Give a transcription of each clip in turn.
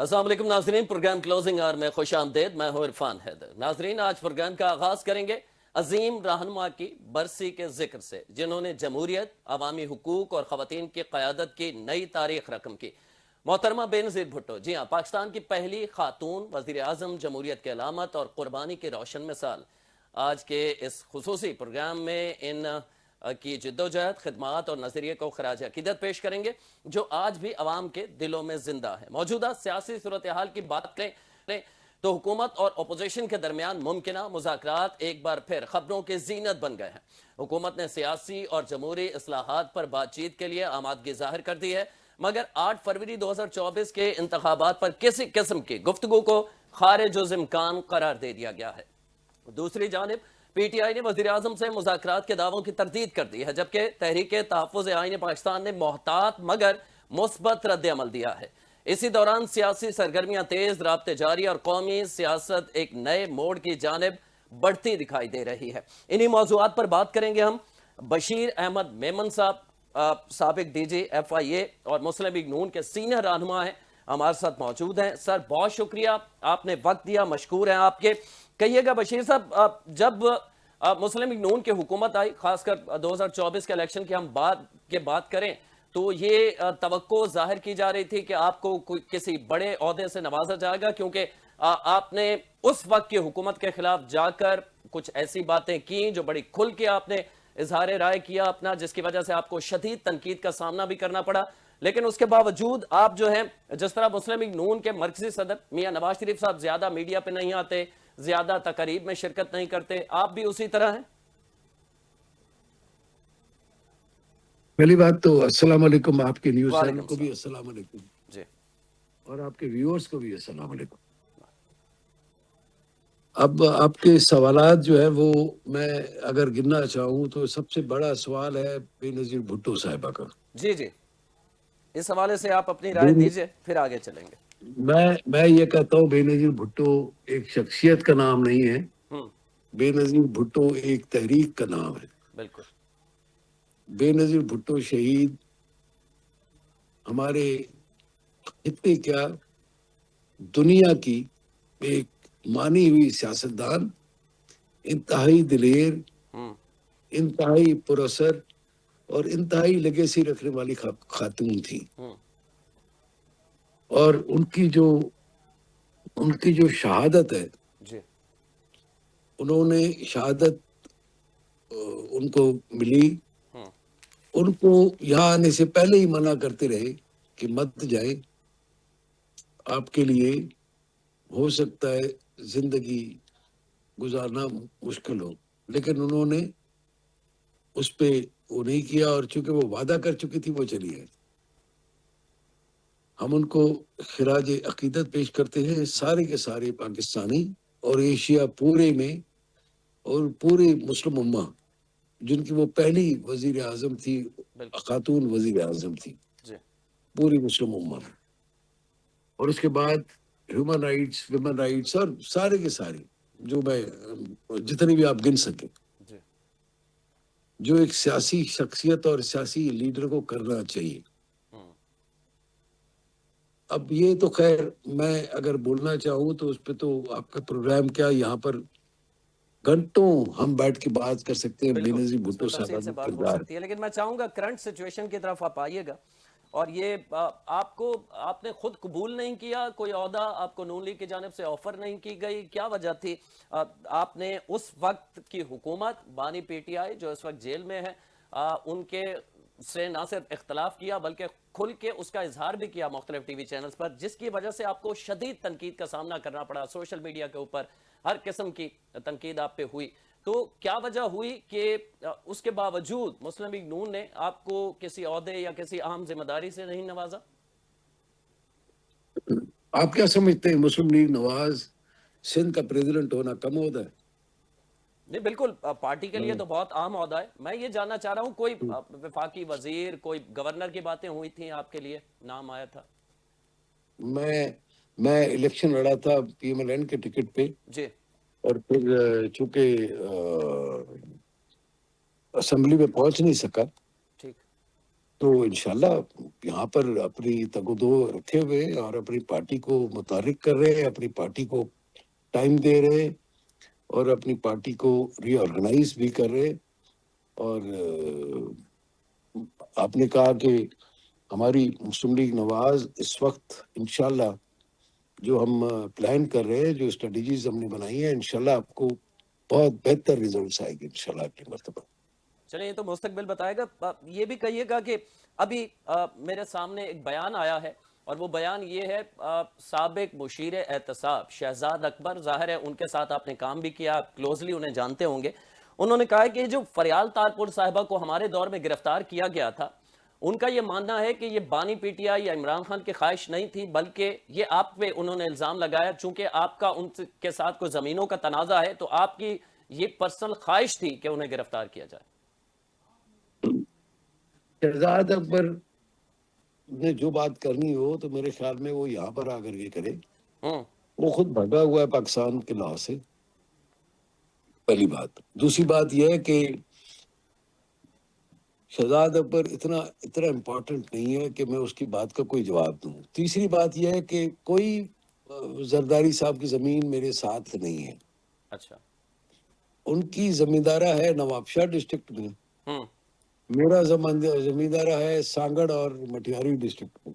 السلام علیکم ناظرین، پروگرام کلوزنگ آور میں خوش آمدید. میں ہوں عرفان حیدر. ناظرین، آج پروگرام کا آغاز کریں گے عظیم رہنما کی برسی کے ذکر سے، جنہوں نے جمہوریت، عوامی حقوق اور خواتین کی قیادت کی نئی تاریخ رقم کی. محترمہ بے نظیر بھٹو، جی ہاں، پاکستان کی پہلی خاتون وزیر اعظم، جمہوریت کی علامت اور قربانی کی روشن مثال. آج کے اس خصوصی پروگرام میں ان کی جدوجہد، خدمات اور نظریے کو خراج عقیدت پیش کریں گے، جو آج بھی عوام کے دلوں میں زندہ ہے. موجودہ سیاسی صورتحال کی بات کریں تو حکومت اور اپوزیشن کے درمیان ممکنہ مذاکرات ایک بار پھر خبروں کی زینت بن گئے ہیں. حکومت نے سیاسی اور جمہوری اصلاحات پر بات چیت کے لیے آمادگی ظاہر کر دی ہے، مگر 8 فروری 2024 کے انتخابات پر کسی قسم کی گفتگو کو خارج الامکان قرار دے دیا گیا ہے. دوسری جانب پی ٹی آئی نے وزیر اعظم سے مذاکرات کے دعووں کی تردید کر دی ہے، جبکہ تحریک تحفظ آئین پاکستان نے محتاط مگر مثبت رد عمل دیا ہے. اسی دوران سیاسی سرگرمیاں تیز، رابطے جاری اور قومی سیاست ایک نئے موڑ کی جانب بڑھتی دکھائی دے رہی ہے. انہی موضوعات پر بات کریں گے ہم. بشیر احمد میمن صاحب، سابق ڈی جی ایف آئی اے اور مسلم لیگ نون کے سینئر رہنما ہیں، ہمارے ساتھ موجود ہیں. سر، بہت شکریہ، آپ نے وقت دیا، مشکور ہیں آپ کے. کہیے گا بشیر صاحب، جب مسلم لیگ نون کی حکومت آئی، خاص کر 2024 کے الیکشن کی ہم بات کریں تو یہ توقع ظاہر کی جا رہی تھی کہ آپ کو کسی بڑے عہدے سے نوازا جائے گا، کیونکہ آپ نے اس وقت کی حکومت کے خلاف جا کر کچھ ایسی باتیں کی جو بڑی کھل کے آپ نے اظہار رائے کیا اپنا، جس کی وجہ سے آپ کو شدید تنقید کا سامنا بھی کرنا پڑا. لیکن اس کے باوجود آپ جو ہیں، جس طرح مسلم لیگ نون کے مرکزی صدر میاں نواز شریف صاحب زیادہ میڈیا پہ نہیں آتے، زیادہ تقاریب میں شرکت نہیں کرتے، آپ بھی اسی طرح ہیں. پہلی بات تو السلام علیکم، آپ کے نیوز چینل وعلیکم کو بھی السلام. السلام علیکم، جی اور آپ کے ویورز کو بھی السلام علیکم. اب آپ کے سوالات جو ہے وہ میں اگر گننا چاہوں تو سب سے بڑا سوال ہے بے نظیر بھٹو صاحبہ کا. جی اس حوالے سے آپ اپنی رائے دیجئے، پھر آگے چلیں گے. میں یہ کہتا ہوں بے نظیر بھٹو ایک شخصیت کا نام نہیں ہے، بے نظیر بھٹو ایک تحریک کا نام ہے. بالکل. بے نظیر بھٹو شہید ہمارے خطے کیا دنیا کی ایک مانی ہوئی سیاستدان، انتہائی دلیر، انتہائی پراثر اور انتہائی لیگیسی رکھنے والی خاتون تھی. اور ان کی جو شہادت ہے، جی انہوں نے شہادت ان کو ملی، ان کو یہاں آنے سے پہلے ہی منع کرتے رہے کہ مت جائیں، آپ کے لیے ہو سکتا ہے زندگی گزارنا مشکل ہو. لیکن انہوں نے اس پہ وہ نہیں کیا، اور چونکہ وہ وعدہ کر چکی تھی وہ چلی ہے. ہم ان کو خراج عقیدت پیش کرتے ہیں، سارے کے سارے پاکستانی اور ایشیا پورے میں اور پورے مسلم امہ، جن کی وہ پہلی وزیر اعظم تھی، خاتون وزیر اعظم تھی، پوری مسلم امہ. اور اس کے بعد ہیومن رائٹس، ویمن رائٹس اور سارے کے سارے جو میں جتنے بھی آپ گن سکیں، جو ایک سیاسی شخصیت اور سیاسی لیڈر کو کرنا چاہیے. اب یہ تو خیر میں اگر بولنا چاہوں تو اس پہ تو آپ کا پروگرام کیا، یہاں پر گھنٹوں ہم بیٹھ کے بات کر سکتے ہیں. بے نظیر بھٹو تفصیل سے بات ہو سکتی ہے، لیکن میں چاہوں گا کرنٹ سچویشن کی طرف آپ آئیے گا. اور یہ آپ نے خود قبول نہیں کیا، کوئی عہدہ آپ کو نون لیگ کی جانب سے آفر نہیں کی گئی، کیا وجہ تھی؟ آپ نے اس وقت کی حکومت بانی پی ٹی آئی جو اس وقت جیل میں ہے، ان کے سے نہ صرف اختلاف کیا بلکہ کھل کے اس کا اظہار بھی کیا مختلف ٹی وی چینلز پر، جس کی وجہ سے آپ کو شدید تنقید کا سامنا کرنا پڑا. سوشل میڈیا کے اوپر ہر قسم کی تنقید آپ پہ ہوئی. تو کیا وجہ ہوئی کہ اس کے باوجود مسلم لیگ نون نے آپ کو کسی عہدے یا کسی اہم ذمہ داری سے نہیں نوازا؟ آپ کیا سمجھتے ہیں مسلم لیگ نواز سندھ کا پریزیڈنٹ ہونا کم عہدہ ہے؟ نہیں، بالکل پارٹی کے لیے تو بہت اہم عہدہ ہے. میں یہ جاننا چاہ رہا ہوں، کوئی وفاقی وزیر، کوئی گورنر کی باتیں ہوئی تھیں آپ کے لیے، نام آیا تھا؟ میں الیکشن لڑا تھا پی ایم ایل این کے ٹکٹ پہ، جی اور پھر چونکہ اسمبلی میں پہنچ نہیں سکا، ٹھیک. تو انشاءاللہ یہاں پر اپنی تگ و دو رکھے ہوئے اور اپنی پارٹی کو متحرک کر رہے ہیں, اپنی پارٹی کو ٹائم دے رہے ہیں اور اپنی پارٹی کو ری آرگنائز بھی کر رہے. اور آپ نے کہا کہ ہماری مسلم لیگ نواز اس وقت انشاءاللہ جو ہم پلان کر رہے ہیں, جو اسٹریٹجیز ہم نے بنائی ہیں, انشاءاللہ آپ کو بہت بہتر ریزلٹس آئے گے انشاءاللہ اگلی مرتبہ. چلیں یہ تو مستقبل بتائے گا. یہ بھی کہیے گا کہ ابھی میرے سامنے ایک بیان آیا ہے اور وہ بیان یہ ہے سابق مشیر احتساب شہزاد اکبر, ظاہر ہے ان کے ساتھ آپ نے کام بھی کیا, کلوزلی انہیں جانتے ہوں گے. انہوں نے کہا ہے کہ جو فریال تارپور صاحبہ کو ہمارے دور میں گرفتار کیا گیا تھا, ان کا یہ ماننا ہے کہ یہ بانی پی ٹی آئی یا عمران خان کی خواہش نہیں تھی, بلکہ یہ آپ پہ انہوں نے الزام لگایا چونکہ آپ کا ان کے ساتھ کوئی زمینوں کا تنازع ہے تو آپ کی یہ پرسنل خواہش تھی کہ انہیں گرفتار کیا جائے. شہزاد اکبر نے جو بات کرنی ہو تو میرے خیال میں وہ یہاں پر آ کر کے کرے. وہ خود بھگا ہوا ہے پاکستان کے لاء سے, پہلی بات. دوسری بات یہ ہے کہ شہزاد اکبر اتنا امپورٹنٹ نہیں ہے کہ میں اس کی بات کا کوئی جواب دوں. تیسری بات یہ ہے کہ کوئی زرداری صاحب کی زمین میرے ساتھ نہیں ہے. اچھا. ان کی زمیندارہ ہے نواب شاہ ڈسٹرکٹ میں, میرا زمیندارہ ہے سانگڑ اور مٹیاری ڈسٹرکٹ میں.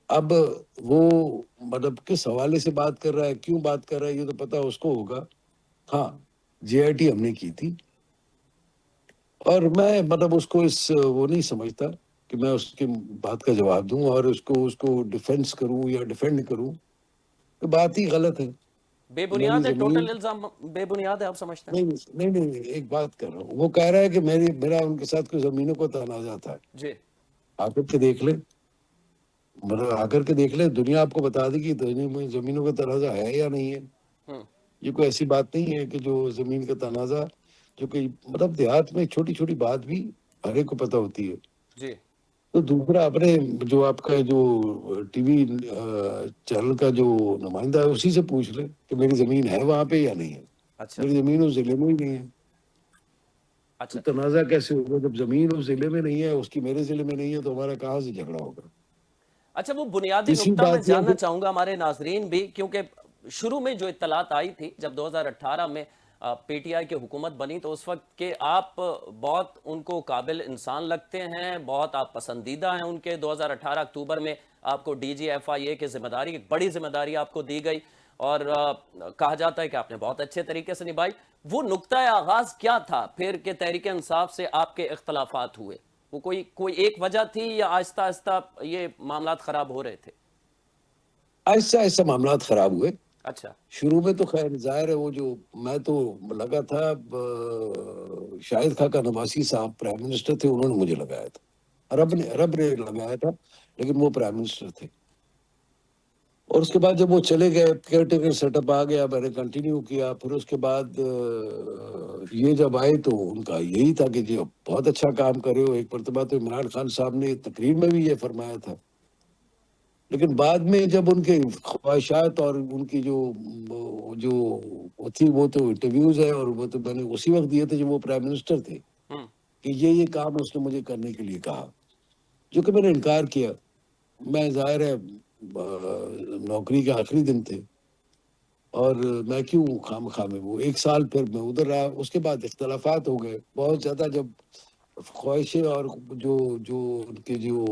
اب وہ مطلب کس حوالے سے بات کر رہا ہے, کیوں بات کر رہا ہے, یہ تو پتا اس کو ہوگا. ہاں جے آئی ٹی ہم نے کی تھی اور میں مطلب اس کو وہ نہیں سمجھتا کہ میں اس کی بات کا جواب دوں اور اس کو ڈیفینس کروں یا ڈیفینڈ کروں. تو بات ہی غلط ہے. بے میری بنیاد ہے, زمین ٹوٹل الزام بے بنیاد ہے, آپ سمجھتے ہیں؟ نہیں, ایک بات کر رہا ہوں. وہ کہہ رہا ہے کہ میرا ان کے ساتھ کوئی زمینوں کو تنازع تھا. جی. آ کر کے دیکھ لیں, مطلب آ کر کے دیکھ لیں, دنیا آپ کو بتا دے کہ زمینوں کا تنازع ہے یا نہیں ہے. یہ کوئی ایسی بات نہیں ہے کہ جو زمین کا تنازع, جو کہ مطلب دیہات میں چھوٹی چھوٹی بات بھی ہر ایک کو پتہ ہوتی ہے. جی. تو دوسرا اپنے جو آپ کا جو ٹی وی چینل کا جو نمائندہ ہے اسی سے پوچھ لیں کہ میری زمین ہے وہاں پہ یا نہیں ہے. اچھا. میری زمین اس ضلع میں ہی نہیں ہے. تو اچھا. تنازع کیسے ہوگا جب زمین اس ضلع میں نہیں ہے, اس کی میرے ضلع میں نہیں ہے, تو ہمارا کہاں سے جھگڑا ہوگا. اچھا, وہ بنیادی تیسری نقطہ میں بات یہ جاننا ہے چاہوں گا ہمارے ناظرین بھی, کیونکہ شروع میں جو اطلاعات آئی تھی جب 2018 میں پی ٹی آئی کی حکومت بنی تو اس وقت کہ آپ بہت ان کو قابل انسان لگتے ہیں, بہت آپ پسندیدہ ہیں ان کے. 2018 اکتوبر میں آپ کو ڈی جی ایف آئی اے کی ذمہ داری, ایک بڑی ذمہ داری آپ کو دی گئی اور کہا جاتا ہے کہ آپ نے بہت اچھے طریقے سے نبھائی. وہ نقطہ آغاز کیا تھا پھر کہ تحریک انصاف سے آپ کے اختلافات ہوئے؟ وہ کوئی ایک وجہ تھی یا آہستہ آہستہ یہ معاملات خراب ہو رہے تھے؟ آہستہ آہستہ معاملات خراب ہوئے. اچھا. شروع میں تو خیر ظاہر ہے وہ جو میں تو لگا تھا شاہد خاقہ نواسی صاحب پرائم منسٹر تھے, انہوں نے مجھے لگایا تھا, رب نے لگایا تھا, لیکن وہ پرائم منسٹر تھے. اور اس کے بعد جب وہ چلے گئے, کیئر ٹیکر سیٹ اپ آ گیا, میں نے کنٹینیو کیا. پھر اس کے بعد یہ جب آئے تو ان کا یہی تھا کہ جی بہت اچھا کام کرے ہو. ایک مرتبہ تو عمران خان صاحب نے تقریر میں بھی یہ فرمایا تھا, لیکن بعد میں جب ان کے خواہشات اور ان کی جو تھی وہ تو انٹرویوز ہے, اور وہ تو میں نے اسی وقت دیے تھے جب وہ پرائم منسٹر تھے, کہ یہ کام اس نے مجھے کرنے کے لیے کہا, جو کہ میں نے انکار کیا. میں ظاہر ہے نوکری کے آخری دن تھے اور میں کیوں خواہ میں وہ 1 سال پھر میں ادھر رہا. اس کے بعد اختلافات ہو گئے بہت زیادہ, جب خواہشیں اور جو ان کے جو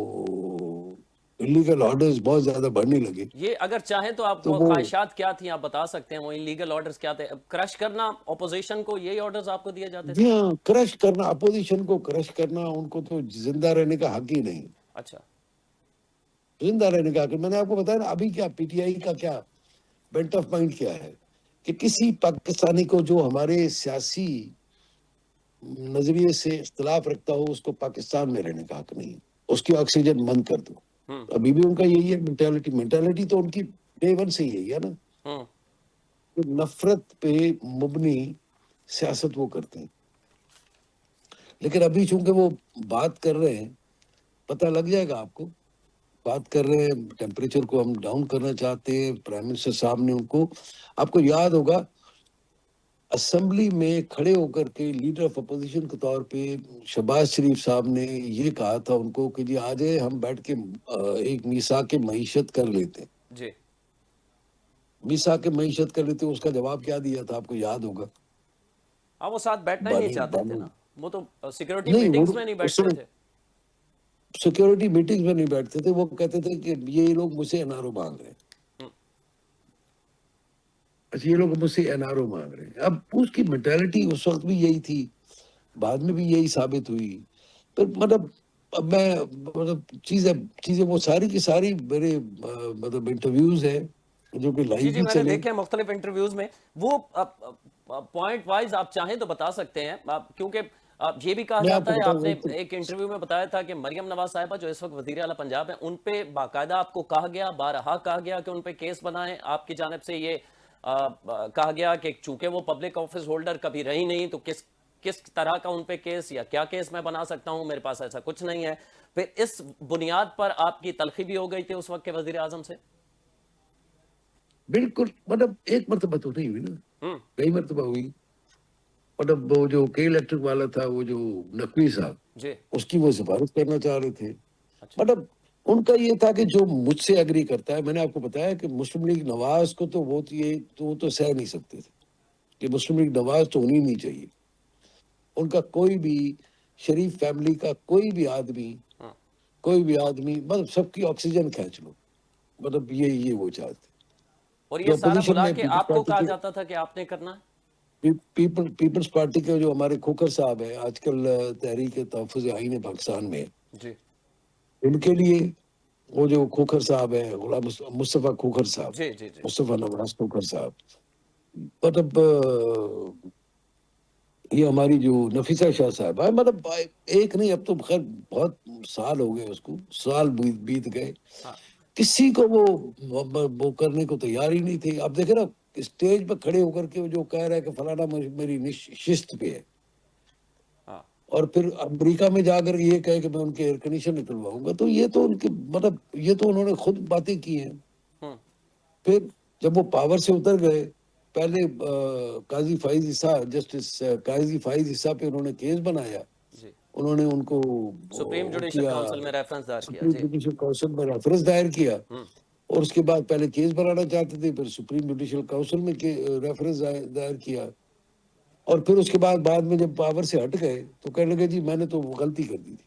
انلیگل آرڈرز بہت زیادہ بڑھنے لگے. یہ اگر چاہیں تو آپ تو وہ خواہشات کیا تھیں آپ بتا سکتے ہیں؟ وہ انلیگل آرڈرز کیا تھے؟ کرش کرنا اپوزیشن کو, یہی آرڈرز آپ کو دیے جاتے تھے؟ جی ہاں, کرش کرنا, اپوزیشن کو کرش کرنا, ان کو تو زندہ رہنے کا حق ہی نہیں. اچھا. زندہ رہنے کا حق. میں نے آپ کو بتایا نا ابھی کیا پی ٹی آئی کا کیا بینٹ آف مائنڈ کیا ہے, کہ کسی پاکستانی کو جو ہمارے سیاسی نظریے سے اختلاف رکھتا ہو اس کو پاکستان میں رہنے کا حق نہیں, اس کی آکسیجن بند کر دو. ابھی بھی ان کا یہی ہے مینٹالٹی تو ان کی ڈے ون سے یہی ہے نا, نفرت پہ مبنی سیاست وہ کرتے ہیں. لیکن ابھی چونکہ وہ بات کر رہے ہیں, پتہ لگ جائے گا آپ کو, بات کر رہے ہیں, ٹیمپریچر کو ہم ڈاؤن کرنا چاہتے ہیں. پرائم منسٹر صاحب نے ان کو, آپ کو یاد ہوگا اسمبلی میں کھڑے ہو کر کے لیڈر آف اپوزیشن کے طور پہ شہباز شریف صاحب نے یہ کہا تھا ان کو کہ جی آ جائے ہم بیٹھ کے ایک میثاق معیشت کر لیتے ہیں. جی میثاق معیشت کر لیتے, اس کا جواب کیا دیا تھا آپ کو یاد ہوگا. اب وہ ساتھ بیٹھنا ہی نہیں چاہتے تھے نا, وہ تو سیکورٹی نہیں, میٹنگز وہ میں نہیں اس بیٹھتے تھے. سیکورٹی میٹنگ میں نہیں بیٹھتے تھے, وہ کہتے تھے کہ یہ لوگ مجھ سے NRO مانگ رہے ہیں. اچھا, یہ لوگ مجھ سے NRO مانگ رہے ہیں. اب اس کی مینٹالٹی اس وقت بھی یہی تھی, بعد میں بھی یہی ثابت ہوئی. پھر مطلب اب میں مطلب چیزیں وہ ساری کی ساری میرے مطلب انٹرویوز ہیں جو کہ جی لائیو جی بھی میں نے چلے. دیکھے مختلف انٹرویوز میں, وہ پوائنٹ وائز آپ چاہیں تو بتا سکتے ہیں, کیونکہ یہ بھی کہا میں آپ جاتا کو ہے, بتا آپ نے دوں ایک انٹرویو میں بتایا تھا کہ مریم نواز صاحبہ جو اس وقت وزیر اعلیٰ پنجاب ہیں, ان پہ باقاعدہ آپ کو کہا گیا, بارہا کہا گیا کہ ان پہ کیس بنائیں. آپ کی جانب سے یہ کہا گیا کہ چونکہ وہ پبلک آفس ہولڈر کبھی رہی نہیں تو کس طرح کا ان پہ کیس یا کیا کیس میں بنا سکتا ہوں, میرے پاس ایسا کچھ نہیں ہے. پھر اس بنیاد پر آپ کی تلخی بھی ہو گئی تھی اس وقت کے وزیر اعظم سے. بالکل, مطلب ایک مرتبہ تو نہیں ہوئی نا, کئی مرتبہ ہوئی. مطلب وہ جو کے الیکٹرک والا تھا, وہ جو نقوی صاحب, جی اس کی وہ سفارش کرنا چاہ رہے تھے. اچھا مطلب ان کا یہ تھا کہ جو مجھ سے ایگری کرتا ہے, میں نے آپ کو بتایا کہ مسلم لیگ نواز کو تو وہ تو سہ نہیں سکتے تھے کہ مسلم لیگ نواز تو ہونی نہیں چاہیے. ان کا کوئی بھی شریف فیملی کا کوئی بھی آدمی مطلب سب کی آکسیجن کھینچ لو, مطلب یہ وہ چاہتے. اور یہ جو سارا اپوزیشن بلا میں کے آپ کو کہا جاتا تھا کہ آپ نے کرنا ہے. پیپلز پارٹی کے جو ہمارے کھوکھر صاحب ہیں, آج کل تحریک تحفظ آئین پاکستان میں, جی ان کے لیے وہ جو کھوکھر صاحب ہیں, غلام مصطفیٰ کھوکھر صاحب, جی جی جی مصطفیٰ نواز کھوکھر صاحب, مطلب یہ ہماری جو نفیسہ شاہ صاحب ہے, مطلب ایک نہیں, اب تو خیر بہت سال ہو گئے, اس کو سال بیت گئے, ہاں کسی کو وہ کرنے کو تیار ہی نہیں تھے. اب دیکھیں نا اسٹیج پہ کھڑے ہو کر کے جو کہہ رہا ہے کہ فلانا میری شست پہ ہے, ہاں اور پھر امریکہ میں جا کر یہ کہے کہ میں ان کے ایئر کنڈیشن نکلواؤں گا, تو یہ تو ان کے مطلب یہ تو انہوں نے خود باتیں کی ہیں. پھر جب وہ پاور سے اتر گئے, پہلے قاضی فائز عیسیٰ, جسٹس قاضی فائز عیسیٰ پہ انہوں نے کیس بنایا, جی انہوں نے ان کو سپریم جوڈیشل کیا, کونسل میں ریفرنس دار کیا. سپریم جی جوڈیشل کونسل میں ریفرنس دائر کیا, اور اس کے بعد پہلے کیس بنانا چاہتے تھے, پھر سپریم جوڈیشل کونسل میں ریفرنس دائر کیا, اور پھر اس کے بعد میں جب پاور سے ہٹ گئے تو کہنے لگے جی میں نے تو غلطی کر دی تھی.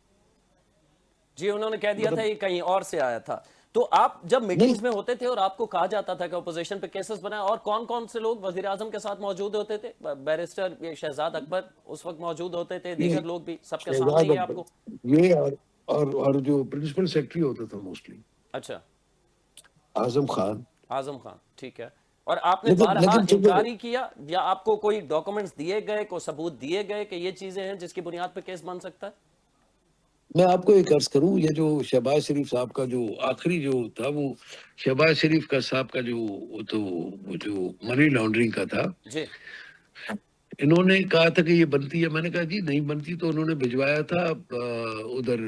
جی انہوں نے کہہ دیا تھا مطلب یہ کہیں اور سے آیا تھا. تو آپ جب نہیں, میٹنگز میں ہوتے تھے اور آپ کو کہا جاتا تھا کہ اپوزیشن پہ کیسز بنائے, اور کون کون سے لوگ وزیر اعظم کے ساتھ موجود ہوتے تھے؟ بیرسٹر شہزاد اکبر اس وقت موجود ہوتے تھے, یہ دیگر لوگ بھی, سب کے سامنے شہزاد یہ آپ اکبر, کو. یہ اور جو پرنسپل سیکرٹری ہوتا تھا موسٹلی اچھا اعظم خان. اعظم خان, ٹھیک ہے. اور آپ نے بارہا لیکن انکار ہی کیا, یا آپ کو کوئی ڈاکومنٹس دیے گئے, کوئی ثبوت دیے گئے کہ یہ چیزیں ہیں جس کی بنیاد پہ کیس بن سکتا ہے؟ میں آپ کو ایک عرض کروں, یہ جو شہباز شریف صاحب کا جو آخری جو تھا, وہ شہباز شریف کا صاحب کا وہ جو منی لانڈرنگ کا تھا, جی انہوں نے کہا تھا کہ یہ بنتی ہے, میں نے کہا جی نہیں بنتی, تو انہوں نے بھجوایا تھا ادھر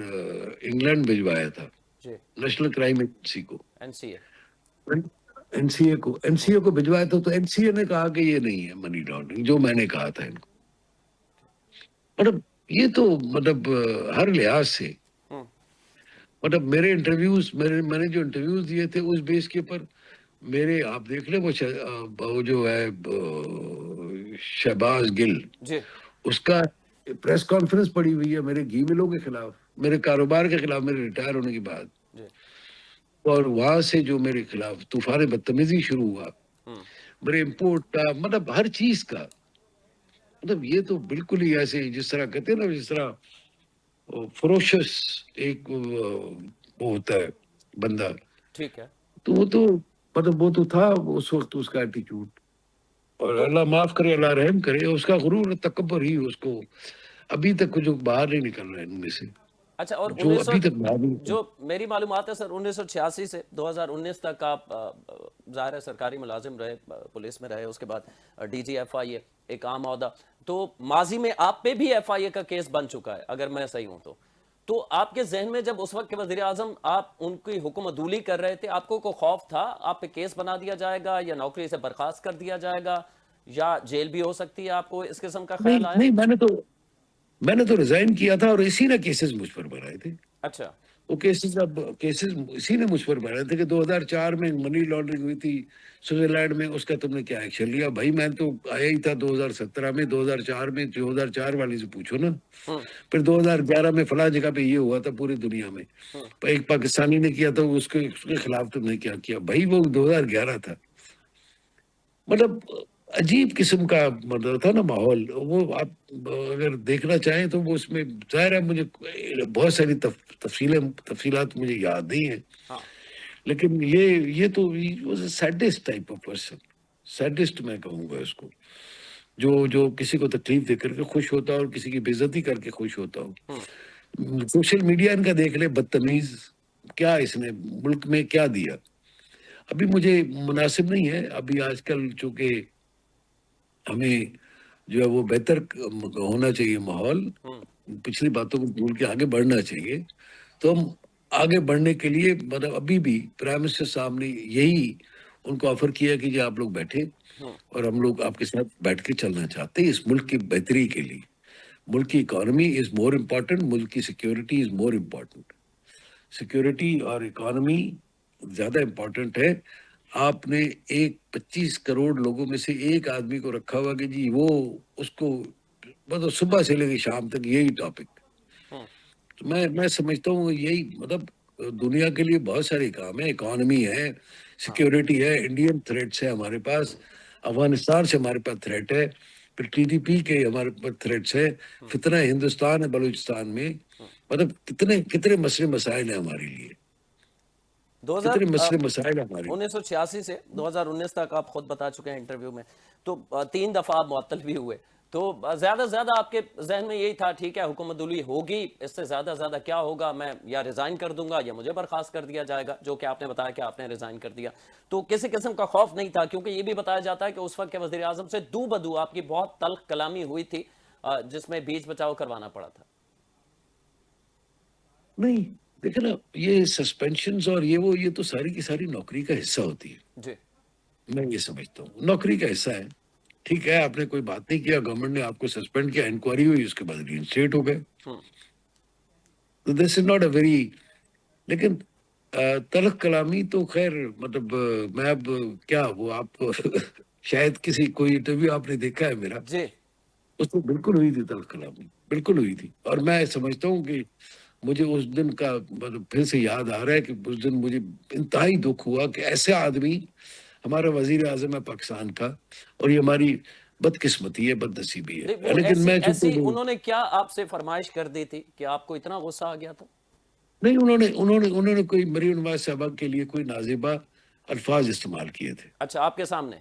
انگلینڈ بھجوایا تھا جی نیشنل کرائم ایجنسی کو, NCA. این سی اے کو بھجوایا تھا. تو این سی اے نے کہا کہ یہ نہیں ہے منی لانڈرنگ, جو میں نے کہا تھا ان کو. مطلب یہ تو مطلب ہر لحاظ سے, مطلب میرے انٹرویوز, میں نے جو انٹرویوز دیے تھے اس بیس کے اوپر میرے, آپ دیکھ لیں وہ جو ہے شہباز گل, جی اس کا پریس کانفرنس پڑی ہوئی ہے میرے گھی ملوں کے خلاف, میرے کاروبار کے خلاف, میرے ریٹائر ہونے کے بعد. جی اور وہاں سے جو میرے خلاف طوفان بدتمیزی شروع ہوا, میرے امپورٹ کا, مطلب ہر چیز کا, مطلب یہ تو بالکل ہی ایسے جس طرح کہتے ہیں نا, جس طرح فروشس ایک وہ ہوتا ہے بندہ, ٹھیک ہے. تو وہ تو مطلب وہ تو تھا اس وقت اس کا ایٹیچیوڈ. اور تو اللہ معاف کرے, اللہ رحم کرے, اس کا غرور اور تکبر ہی اس کو ابھی تک جو باہر نہیں نکل رہا ہے ان میں سے, اچھا, اور جو ابھی تک باہر نہیں نکل. جو میری معلومات ہے سر, 1986 سے 2019 تک آپ ظاہر ہے سرکاری ملازم رہے, پولیس میں رہے, اس کے بعد DG FIA, ایک عام عہدہ. تو ماضی میں آپ پہ بھی FIA کا کیس بن چکا ہے اگر میں صحیح ہوں تو آپ کے ذہن میں جب اس وقت کے وزیر اعظم آپ ان کی حکم عدولی کر رہے تھے, آپ کو کوئی خوف تھا آپ پہ کیس بنا دیا جائے گا یا نوکری سے برخاست کر دیا جائے گا, یا جیل بھی ہو سکتی ہے؟ آپ کو اس قسم کا نہیں خیال آیا؟ نہیں میں نے تو ریزائن کیا تھا اور اسی نے کیسز مجھ پر بنائے تھے. اچھا. وہ کیسز اسی نے مجھ پر بنائے تھے کہ 2004 میں منی لانڈرنگ ہوئی تھی سوئٹزرلینڈ میں, اس کا تم نے کیا ایکشن لیا. بھائی میں تو آیا ہی تھا 2017 میں, 2004 میں 2004 والی سے پوچھو نا. پھر 2011 میں فلاں جگہ پہ یہ ہوا تھا پوری دنیا میں, ایک پاکستانی نے کیا تھا, اس کے خلاف تم نے کیا کیا. بھائی وہ 2011 تھا. مطلب عجیب قسم کا مطلب تھا نا ماحول وہ. آپ اگر دیکھنا چاہیں تو وہ اس میں ظاہر ہے مجھے بہت ساری تفصیلات مجھے یاد نہیں ہیں, ہاں. لیکن یہ تو saddest type of person, saddest میں کہوں گا اس کو, جو کسی کو تکلیف دے کر کے خوش ہوتا ہو اور کسی کی بے عزتی کر کے خوش ہوتا ہو. سوشل میڈیا ان کا دیکھ لے, بدتمیز, کیا اس نے ملک میں کیا دیا. ابھی مجھے مناسب نہیں ہے ابھی آج کل, چونکہ ہمیں جو ہے وہ بہتر ہونا چاہیے ماحول, پچھلی باتوں کو بھول کے آگے بڑھنا چاہیے. تو ہم آگے بڑھنے کے لیے مطلب ابھی بھی پرائم منسٹر صاحب نے یہی ان کو آفر کیا کہ آپ لوگ بیٹھے اور ہم لوگ آپ کے ساتھ بیٹھ کے چلنا چاہتے ہیں اس ملک کی بہتری کے لیے. ملک کی اکانومی از مور امپورٹنٹ, ملک کی سیکیورٹی از مور امپورٹنٹ. سیکیورٹی اور اکانومی زیادہ امپورٹنٹ ہے. آپ نے 25 کروڑ لوگوں میں سے ایک آدمی کو رکھا ہوا کہ جی وہ اس کو مطلب صبح سے لے کے شام تک یہی ٹاپک. تو میں سمجھتا ہوں یہی مطلب دنیا کے لیے بہت سارے کام ہیں, اکانومی ہے, سیکیورٹی ہے, انڈین تھریٹس ہے ہمارے پاس, افغانستان سے ہمارے پاس تھریٹ ہے, پھر TTP کے ہمارے پاس تھریٹس ہے, فتنہ ہندوستان ہے بلوچستان میں. مطلب کتنے مسئلے مسائل ہیں ہمارے لیے, کتنے مسئلے مسائل ہیں ہمارے لیے. 1986 سے 2019 تک آپ خود بتا چکے ہیں انٹرویو میں, تو 3 دفعہ آپ معطل بھی ہوئے. تو زیادہ سے زیادہ آپ کے ذہن میں یہی تھا ٹھیک ہے حکومت دولی ہوگی, اس سے زیادہ زیادہ کیا ہوگا, میں یا ریزائن کر دوں گا یا مجھے برخاست کر دیا جائے گا, جو کہ آپ نے بتایا کہ آپ نے ریزائن کر دیا. تو کسی قسم کا خوف نہیں تھا, کیونکہ یہ بھی بتایا جاتا ہے کہ اس وقت کے وزیر اعظم سے دو بدو آپ کی بہت تلخ کلامی ہوئی تھی, جس میں بیچ بچاؤ کروانا پڑا تھا. نہیں دیکھیں نا, یہ سسپینشنز اور یہ تو ساری کی ساری نوکری کا حصہ ہوتی ہے. جی. میں یہ سمجھتا ہوں نوکری کا حصہ ہے. ٹھیک ہے آپ نے کوئی بات نہیں کیا, گورنمنٹ نے آپ کو سسپینڈ کیا, انکوائری ہوئی, اس کے بعد ری انسٹیٹ ہو گئے. تو دس از ناٹ اے ویری, لیکن تلخ کلامی تو خیر مطلب میں اب کیا وہ آپ شاید کوئی انٹرویو آپ نے دیکھا ہے میرا, جی. اس میں بالکل ہوئی تھی تلخ کلامی, بالکل ہوئی تھی. اور میں سمجھتا ہوں کہ مجھے اس دن کا مطلب پھر سے یاد آ رہا ہے کہ اس دن مجھے انتہائی دکھ ہوا کہ ایسے آدمی ہمارا وزیر اعظم ہے پاکستان کا, اور یہ ہماری بدقسمتی ہے, بد نصیبی ہے. لیکن میں ایسی انہوں نے کیا آپ سے فرمائش کر دی تھی کہ آپ کو اتنا غصہ آ گیا تھا؟ نہیں, انہوں نے کوئی مریم نواز صاحبہ کے لیے کوئی نازیبہ الفاظ استعمال کیے تھے. اچھا, آپ کے سامنے؟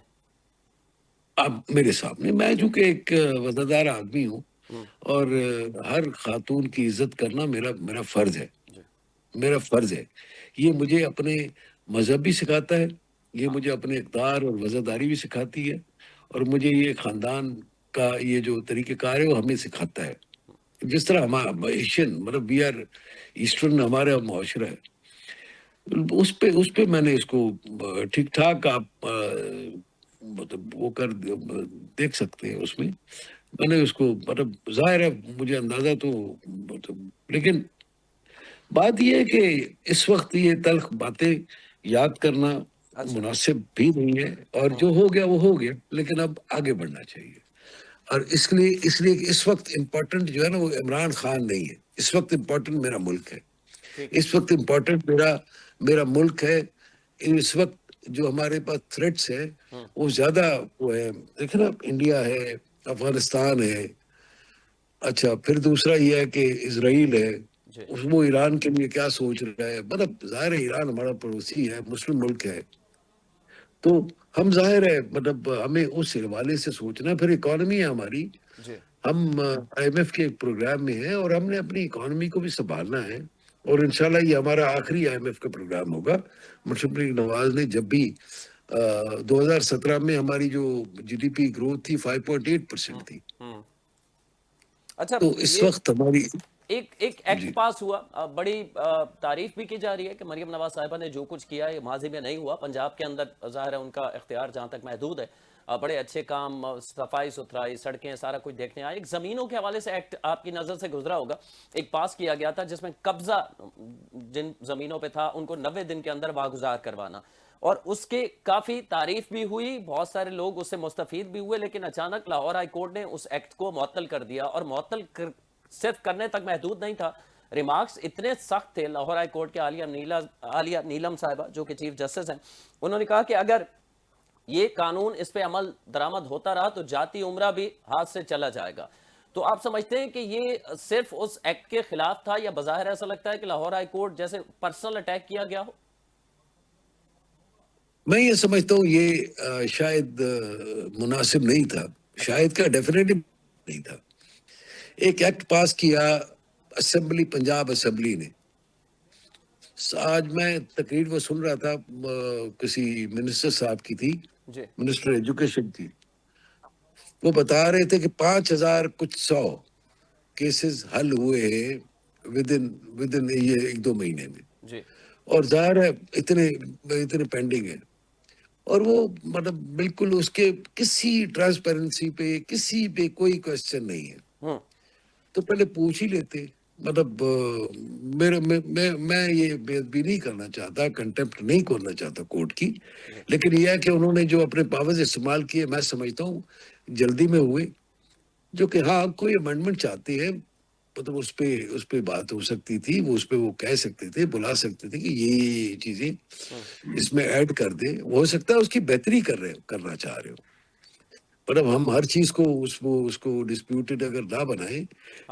اب میرے سامنے, میں چونکہ ایک وفادار آدمی ہوں اور ہر خاتون کی عزت کرنا میرا فرض ہے, میرا فرض ہے. یہ مجھے اپنے مذہب بھی سکھاتا ہے, یہ مجھے اپنے اقدار اور وزاداری بھی سکھاتی ہے, اور مجھے یہ خاندان کا یہ جو طریقہ کار ہے وہ ہمیں سکھاتا ہے. جس طرح ہمارا ایشین مطلب وی آر ایسٹرن ہمارا معاشرہ ہے, اس پہ میں نے اس کو ٹھیک ٹھاک آپ مطلب وہ کر دیکھ سکتے ہیں. اس میں نے اس کو مطلب ظاہر ہے مجھے اندازہ تو مطلب, لیکن بات یہ ہے کہ اس وقت یہ تلخ باتیں یاد کرنا مناسب بھی نہیں ہے, اور جو ہو گیا وہ ہو گیا, لیکن اب آگے بڑھنا چاہیے. اور اس لیے کہ اس وقت امپورٹنٹ جو ہے نا وہ عمران خان نہیں ہے, اس وقت امپورٹنٹ میرا ملک ہے, اس وقت امپورٹنٹ میرا ملک ہے. اس وقت جو ہمارے پاس تھریٹس ہے وہ زیادہ وہ ہے. دیکھیں نا, انڈیا ہے, افغانستان ہے, اچھا پھر دوسرا یہ ہے کہ اسرائیل ہے, وہ ایران کے لیے کیا سوچ رہا ہے. مطلب ظاہر ہے ایران ہمارا پڑوسی ہے, مسلم ملک ہے, تو ہم ظاہر ہے مطلب ہمیں اس حوالے سے سوچنا. پھر اکانومی ہے ہماری, ہم IMF کے ایک پروگرام میں ہیں اور ہم نے اپنی اکانومی کو بھی سنبھالنا ہے, اور انشاءاللہ یہ ہمارا آخری IMF کا پروگرام ہوگا. مشرف نواز نے جب بھی 2017 میں ہماری جو GDP گروتھ تھی 5.8% تھی, اچھا, تو اس وقت ہماری ایک ایکٹ پاس ہوا، بڑی تعریف بھی کی جا رہی ہے کہ مریم نواز صاحبہ نے جو کچھ کیا ہے ماضی میں نہیں ہوا، پنجاب کے اندر ظاہر ہے ان کا اختیار جہاں تک محدود ہے، بڑے اچھے کام، صفائی ستھرائی، سڑکیں، سارا کچھ دیکھنے آئے۔ ایک زمینوں کے حوالے سے ایکٹ آپ کی نظر سے گزرا ہوگا، ایک پاس کیا گیا تھا جس میں قبضہ جن زمینوں پہ تھا ان کو 90 دن کے اندر واگزار کروانا، اور اس کے کافی تعریف بھی ہوئی، بہت سارے لوگ اس سے مستفید بھی ہوئے، لیکن اچانک لاہور ہائی کورٹ نے اس ایکٹ کو معطل کر دیا، اور معطل صرف کرنے تک محدود نہیں تھا، ریمارکس اتنے سخت تھے عالیہ کورٹ کے عالیہ نیلم صاحبہ جو کہ چیف جسٹس ہیں، انہوں نے کہا کہ اگر یہ قانون اس پہ عمل درآمد ہوتا رہا تو جاتی عمرہ بھی ہاتھ سے چلا جائے گا۔ تو آپ سمجھتے ہیں کہ یہ صرف اس ایکٹ کے خلاف تھا، یا بظاہر ایسا لگتا ہے کہ لاہور ہائی کورٹ جیسے پرسنل اٹیک کیا گیا ہو؟ میں یہ سمجھتا ہوں یہ شاید مناسب نہیں تھا، شاید کا ڈیفینیٹلی نہیں تھا۔ ایک ایکٹ پاس کیا اسمبلی، پنجاب اسمبلی نے۔ آج میں تقریر وہ سن رہا تھا، کسی منسٹر صاحب کی تھی، جی منسٹر ایجوکیشن کی، وہ بتا رہے تھے کہ 5,000 کچھ 100 کیسز حل ہوئے ہیں ودن یہ 1-2 مہینے میں، جی اور ظاہر ہے اتنے پینڈنگ ہیں، اور وہ مطلب بالکل اس کے کسی ٹرانسپیرنسی پہ، کسی پہ کوئی کوشچن نہیں ہے۔ ہوں تو پہلے پوچھ ہی لیتے۔ مطلب میں یہ بے ادبی نہیں کرنا چاہتا، کنٹمپٹ نہیں کرنا چاہتا کورٹ کی، لیکن یہ ہے کہ انہوں نے جو اپنے پاورز استعمال کیے، میں سمجھتا ہوں جلدی میں ہوئے، جو کہ ہاں کوئی امینڈمنٹ چاہتے ہیں، مطلب اس پہ بات ہو سکتی تھی، وہ اس پہ وہ کہہ سکتے تھے، بلا سکتے تھے کہ یہ چیزیں اس میں ایڈ کر دیں، ہو سکتا ہے اس کی بہتری کرنا چاہ رہے ہو، پر اب ہم ہر چیز کو اس کو ڈسپیوٹڈ اگر نہ بنائیں،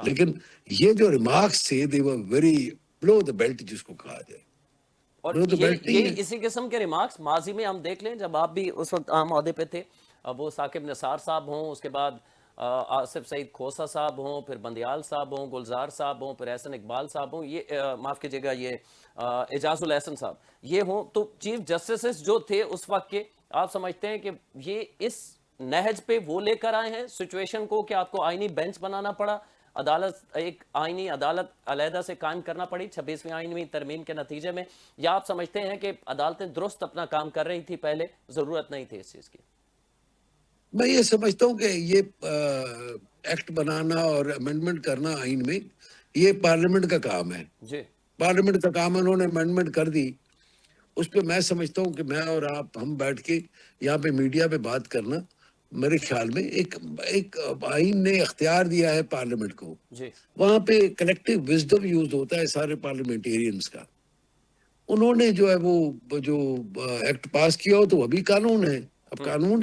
لیکن یہ جو ریمارکس تھے they were very below the belt جس کو کہا جائے، اور below the belt نہیں ہے۔ اسی قسم کے ریمارکس ماضی میں ہم دیکھ لیں جب آپ بھی اس وقت عام عہدے پہ تھے، اب وہ ثاقب نثار صاحب ہوں، اس کے بعد آصف سعید کھوسہ صاحب ہوں، پھر بندیال صاحب ہوں، گلزار صاحب ہوں، پھر احسن اقبال صاحب ہوں، یہ معاف کیجیے گا یہ اعجاز الاحسن صاحب، یہ ہوں، تو چیف جسٹسز جو تھے اس وقت کے، آپ سمجھتے ہیں کہ یہ اس نہج پہ وہ لے کر آئے ہیں سچویشن کو کہ آپ کو آئینی بینچ بنانا پڑا، عدالت، ایک آئینی عدالت علیحدہ سے قائم کرنا پڑی 26ویں آئینی ترمیم کے نتیجے میں، یا آپ سمجھتے ہیں کہ عدالتیں درست اپنا کام کر رہی تھی پہلے، ضرورت نہیں تھی اس چیز کی؟ میں یہ سمجھتا ہوں کہ یہ ایکٹ بنانا اور امینڈمنٹ کرنا آئین میں، یہ پارلیمنٹ کا کام ہے، جی پارلیمنٹ کا کام ہے، انہوں نے امینڈمنٹ کر دی، اس پہ میں سمجھتا ہوں کہ میں اور آپ ہم بیٹھ کے یہاں پہ میڈیا پہ بات کرنا، میرے خیال میں ایک آئین نے اختیار دیا ہے پارلیمنٹ کو، جی وہاں پہ کلیکٹیو وزڈم یوز ہوتا ہے سارے پارلیمنٹیرینز کا، انہوں نے جو ہے وہ جو ایکٹ پاس کیا ہو تو وہ بھی قانون ہے، اب قانون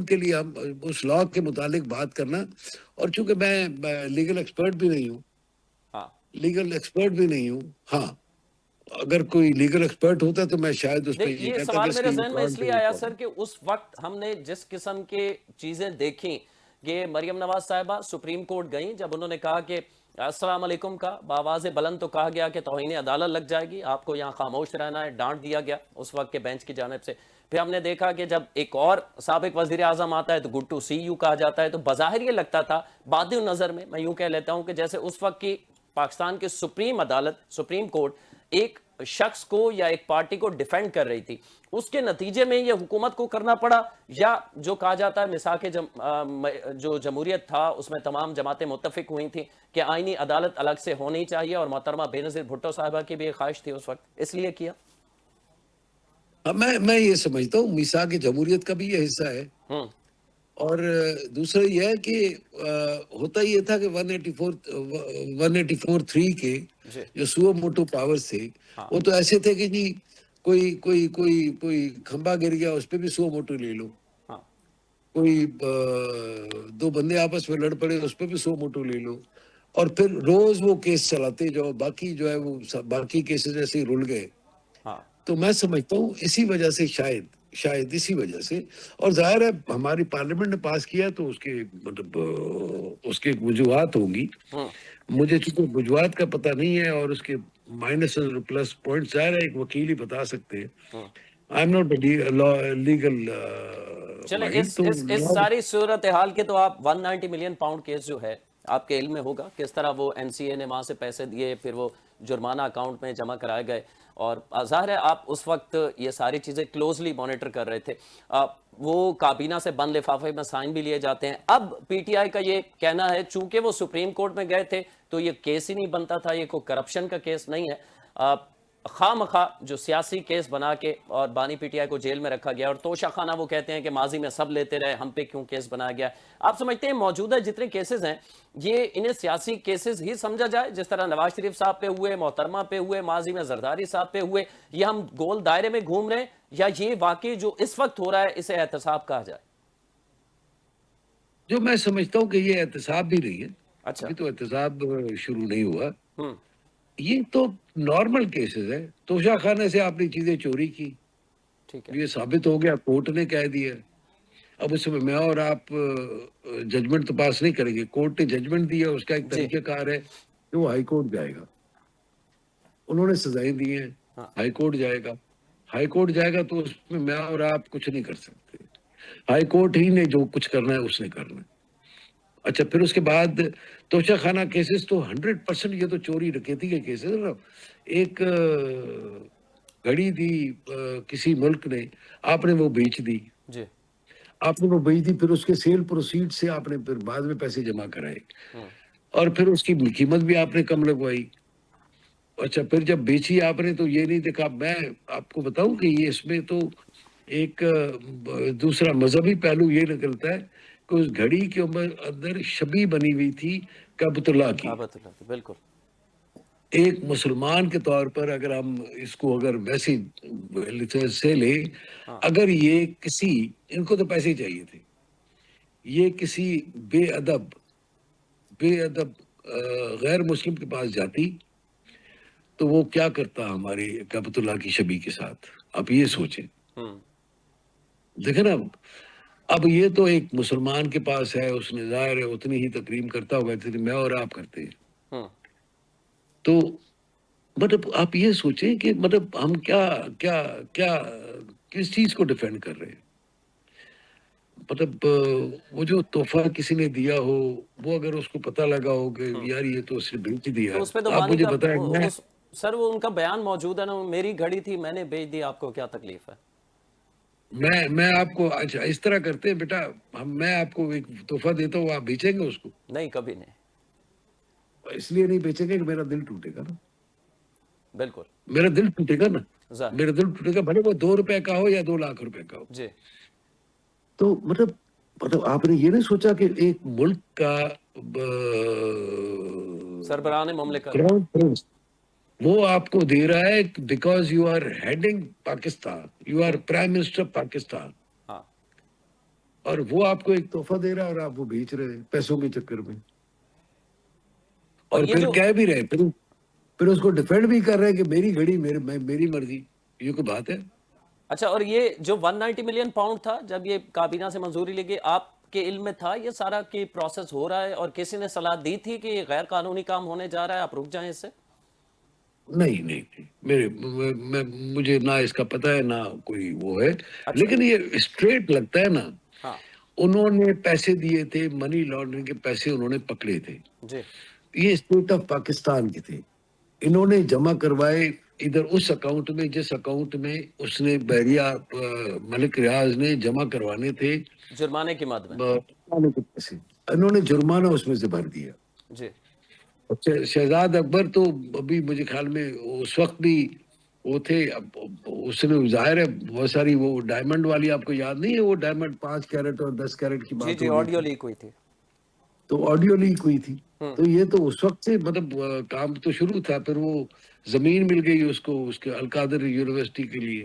کے لیے ہم اس لا کے متعلق بات کرنا، اور چونکہ میں لیگل ایکسپرٹ بھی نہیں ہوں، ہاں ہاں اگر کوئی لیگل ایکسپرٹ ہوتا تو میں شاید اس پہ یہ یہ کہتا کہ سوال اس میرے کی ذہن میں اس لیے آیا سر کہ اس وقت ہم نے جس قسم کے چیزیں دیکھیں کہ مریم نواز صاحبہ سپریم کورٹ گئیں، جب انہوں نے کہا کہ السلام علیکم کا بآواز بلند، تو کہا گیا کہ توہین عدالت لگ جائے گی، آپ کو یہاں خاموش رہنا ہے، ڈانٹ دیا گیا اس وقت کے بینچ کی جانب سے۔ پھر ہم نے دیکھا کہ جب ایک اور سابق وزیر اعظم آتا ہے تو گڈ ٹو سی یو کہا جاتا ہے، تو بظاہر یہ لگتا تھا بادی نظر میں یوں کہہ لیتا ہوں کہ جیسے اس وقت کی پاکستان کی سپریم عدالت، سپریم کورٹ، ایک شخص کو یا ایک پارٹی کو ڈیفینڈ کر رہی تھی، اس کے نتیجے میں یہ حکومت کو کرنا پڑا، یا جو کہا جاتا ہے مساق جو جمہوریت تھا اس میں تمام جماعتیں متفق ہوئی تھیں کہ آئینی عدالت الگ سے ہونی چاہیے، اور محترمہ بینظیر بھٹو صاحبہ کی بھی ایک خواہش تھی اس وقت، اس لیے کیا؟ میں یہ سمجھتا ہوں میثاق جمہوریت کا بھی یہ حصہ ہے، اور دوسرا یہ ہے کہ ہوتا یہ تھا کہ 184(3) کے جی جو سو موٹو پاورز تھے وہ تو ایسے تھے کہ جی کوئی کھمبا گر گیا اس پہ بھی سو موٹو لے لو، ہاں کوئی 2 بندے آپس میں لڑ پڑے اس پہ بھی 100 موٹو لے لو، اور پھر روز وہ کیس چلاتے جو باقی جو ہے وہ باقی کیسز ایسے ہی رول گئے۔ ہاں تو میں سمجھتا ہوں اسی وجہ سے شاید اسی وجہ سے، اور ظاہر ہے ہماری پارلیمنٹ نے پاس کیا تو اس کے مطلب اس کے وجوہات ہوں گی، مجھے چونکہ وجوہات کا پتہ نہیں ہے، اور اس کے مائنس اور پلس پوائنٹ ظاہر ہے ایک وکیل ہی بتا سکتے ہیں، آئی ایم ناٹ لیگل چلیں مائنڈ، تو اس ساری صورتحال کے تو آپ 190 ملین پاؤنڈ کیس جو ہے آپ کے علم میں ہوگا کس طرح وہ این سی اے نے وہاں سے پیسے دیے، پھر وہ جرمانہ اکاؤنٹ میں جمع کرائے گئے، اور ظاہر ہے آپ اس وقت یہ ساری چیزیں کلوزلی مانیٹر کر رہے تھے. وہ کابینہ سے بند لفافے میں سائن بھی لیے جاتے ہیں. اب پی ٹی آئی کا یہ کہنا ہے چونکہ وہ سپریم کورٹ میں گئے تھے تو یہ کیس ہی نہیں بنتا تھا، یہ کوئی کرپشن کا کیس نہیں ہے، خواہ مخواہ جو سیاسی کیس بنا کے اور بانی پی ٹی آئی کو جیل میں رکھا گیا، اور توشہ خانہ وہ کہتے ہیں کہ ماضی میں سب لیتے رہے، ہم پہ کیوں کیس بنایا گیا. آپ سمجھتے ہیں موجودہ جتنے کیسز ہیں یہ انہیں سیاسی کیسز ہی سمجھا جائے، جس طرح نواز شریف صاحب پہ ہوئے، محترمہ پہ ہوئے، ماضی میں زرداری صاحب پہ ہوئے، یہ ہم گول دائرے میں گھوم رہے ہیں، یا یہ واقعی جو اس وقت ہو رہا ہے اسے احتساب کہا جائے؟ جو میں سمجھتا ہوں کہ یہ احتساب بھی نہیں ہے، اچھا. ابھی تو احتساب شروع نہیں ہوا. ہوں. یہ تو نارمل کیسز ہے. توشہ خانے سے آپ نے چیزیں چوری کی، ٹھیک ہے. یہ ثابت ہو گیا، کورٹ نے کہہ دیا. اب اس میں میں اور آپ ججمنٹ تو پاس نہیں کریں گے. کورٹ نے ججمنٹ دیا، اس کا ایک جی. طریقہ کار ہے کہ وہ ہائی کورٹ جائے گا. انہوں نے سزائیں دی ہیں، ہاں. ہائی کورٹ جائے گا. ہائی کورٹ جائے گا تو اس میں اور آپ کچھ نہیں کر سکتے. ہائی کورٹ ہی نے جو کچھ کرنا ہے اس نے کرنا ہے. اچھا، پھر اس کے بعد توشہ خانہ کیسز تو 100% یہ تو چوری ڈکیتی کے کیسز نا. ایک گھڑی دی کسی ملک نے، آپ نے وہ بیچ دی. جی. آپ نے وہ بیچ دی، پھر اس کے سیل پروسیڈ سے آپ نے پھر بعد میں پیسے جمع کرائے، ہوں. اور پھر اس کی قیمت بھی آپ نے کم لگوائی. اچھا، پھر جب بیچی آپ نے تو یہ نہیں دیکھا. میں آپ کو بتاؤں کہ یہ اس میں تو ایک دوسرا مذہبی پہلو یہ نکلتا ہے کہ اس گھڑی کے اندر شبیہ بنی ہوئی تھی کعبۃ اللہ کی. کعبۃ اللہ کی، بالکل. ایک مسلمان کے طور پر اگر ہم اس کو اگر ویسی سے لیں، ہاں. اگر یہ کسی، ان کو تو پیسے چاہیے تھے، یہ کسی بے ادب غیر مسلم کے پاس جاتی تو وہ کیا کرتا ہمارے کعبۃ اللہ کی شبیہ کے ساتھ. آپ یہ سوچیں. ہوں. دیکھیں نا، اب یہ تو ایک مسلمان کے پاس ہے، اس نے ظاہر ہے اتنی ہی تکریم کرتا ہوگا جتنی میں اور آپ کرتے ہیں. ہوں. تو مطلب آپ یہ سوچیں کہ مطلب ہم کیا کیا کیا کس چیز کو ڈیفینڈ کر رہے ہیں. مطلب وہ جو تحفہ کسی نے دیا ہو، وہ اگر اس کو پتہ لگا ہو کہ یار یہ تو اس نے بیچ دیا، تو اس پہ تو آپ بانی مجھے کا بتائیں. سر وہ ان کا بیان موجود ہے نا، میری گھڑی تھی میں نے بیچ دی، آپ کو کیا تکلیف ہے؟ میں آپ کو اچھا اس طرح کرتے ہیں بیٹا، میں آپ کو ایک تحفہ دیتا ہوں، آپ بیچیں گے اس کو؟ نہیں، کبھی نہیں. اس لیے نہیں بیچیں گے کہ میرا دل ٹوٹے گا نا. بالکل. میرا دل ٹوٹے گا نا. ظاہر. میرا دل ٹوٹے گا، بھلے وہ 2 روپے کا ہو یا 2 لاکھ روپے کا ہو. جی. تو مطلب آپ نے یہ نہیں سوچا کہ ایک ملک کا سربراہ مملکت. کراؤن پرنس وہ آپ کو دے رہا ہے because you are heading Pakistan, you are prime minister Pakistan, ہاں. اور وہ آپ کو ایک تحفہ دے رہا ہے اور آپ وہ بیچ رہے ہیں پیسوں کے چکر میں. اور یہ پھر جو کہہ بھی رہے، پھر اس کو ڈیفینڈ بھی کر رہے ہیں کہ میری گھڑی میری مرضی. یہ کوئی بات ہے؟ اچھا، اور یہ جو 190 ملین پاؤنڈ تھا جب یہ کابینہ سے منظوری لے گئی، آپ کے علم میں تھا یہ سارا کی پروسیس ہو رہا ہے، اور کسی نے صلاح دی تھی کہ یہ غیر قانونی کام ہونے جا رہا ہے، آپ رک جائیں اس سے؟ نہیں، مجھے نہ اس کا پتہ ہے، نہ کوئی وہ ہے. اچھا. لیکن یہ اسٹریٹ لگتا ہے نا. ہاں. انہوں نے پیسے دیے تھے، منی لانڈرنگ کے پیسے انہوں نے پکڑے تھے. جی. یہ اسٹیٹ آف پاکستان کے تھے. انہوں نے جمع کروائے ادھر اس اکاؤنٹ میں جس اکاؤنٹ میں اس نے بحریہ ملک ریاض نے جمع کروانے تھے جرمانے کی مد میں. پیسے. انہوں نے جرمانہ اس میں سے بھر دیا. جی. شہزاد اکبر تو ابھی مجھے خیال میں اس وقت بھی وہ تھے. اس نے ظاہر ہے بہت ساری وہ ڈائمنڈ والی، آپ کو یاد نہیں ہے وہ ڈائمنڈ 5 کیرٹ اور 10 کیرٹ کی جی. بات جی، ہو رہی آڈیو تھی، لیک ہوئی تھی. تو آڈیو لیک ہوئی تھی. تو یہ تو اس وقت سے مطلب کام تو شروع تھا. پھر وہ زمین مل گئی اس کو، اس کے القادر یونیورسٹی کے لیے.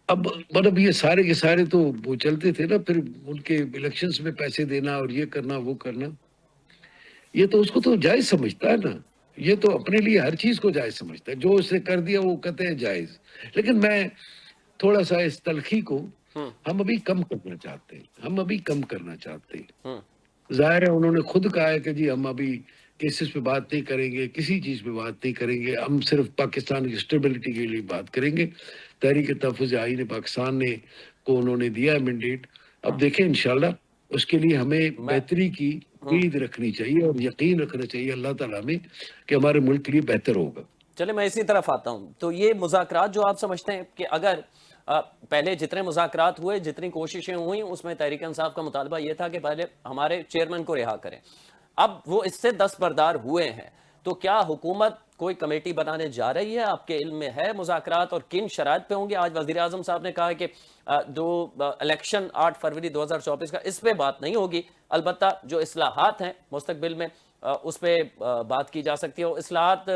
اب مطلب یہ سارے کے سارے تو وہ چلتے تھے نا. پھر ان کے الیکشنز میں پیسے دینا اور یہ کرنا وہ کرنا، یہ تو اس کو تو جائز سمجھتا ہے نا. یہ تو اپنے لیے ہر چیز کو جائز سمجھتا ہے. جو اس نے کر دیا وہ کہتے ہیں جائز. لیکن میں تھوڑا سا اس تلخی کو ہم ابھی کم کرنا چاہتے ہیں. ظاہر ہے انہوں نے خود کہا ہے کہ جی ہم ابھی کیسز پہ بات نہیں کریں گے، کسی چیز پہ بات نہیں کریں گے، ہم صرف پاکستان کی اسٹیبلٹی کے لیے بات کریں گے. تحریک تحفظ آئین پاکستان نے کو انہوں نے دیا ہے مینڈیٹ. اب دیکھیں انشاءاللہ اس کے لیے ہمیں بہتری کی امید رکھنی چاہیے اور یقین رکھنا چاہیے اللہ تعالیٰ میں کہ ہمارے ملک کے لیے بہتر ہوگا. چلے میں اسی طرف آتا ہوں. تو یہ مذاکرات جو آپ سمجھتے ہیں کہ اگر پہلے جتنے مذاکرات ہوئے، جتنی کوششیں ہوئیں، اس میں تحریک انصاف کا مطالبہ یہ تھا کہ پہلے ہمارے چیئرمین کو رہا کریں. اب وہ اس سے دستبردار ہوئے ہیں، تو کیا حکومت کوئی کمیٹی بنانے جا رہی ہے؟ آپ کے علم میں ہے مذاکرات اور کن شرائط پہ ہوں گے؟ آج وزیر اعظم صاحب نے کہا کہ جو الیکشن 8 فروری 2024 کا، اس پہ بات نہیں ہوگی، البتہ جو اصلاحات ہیں مستقبل میں اس پہ بات کی جا سکتی ہے. اصلاحات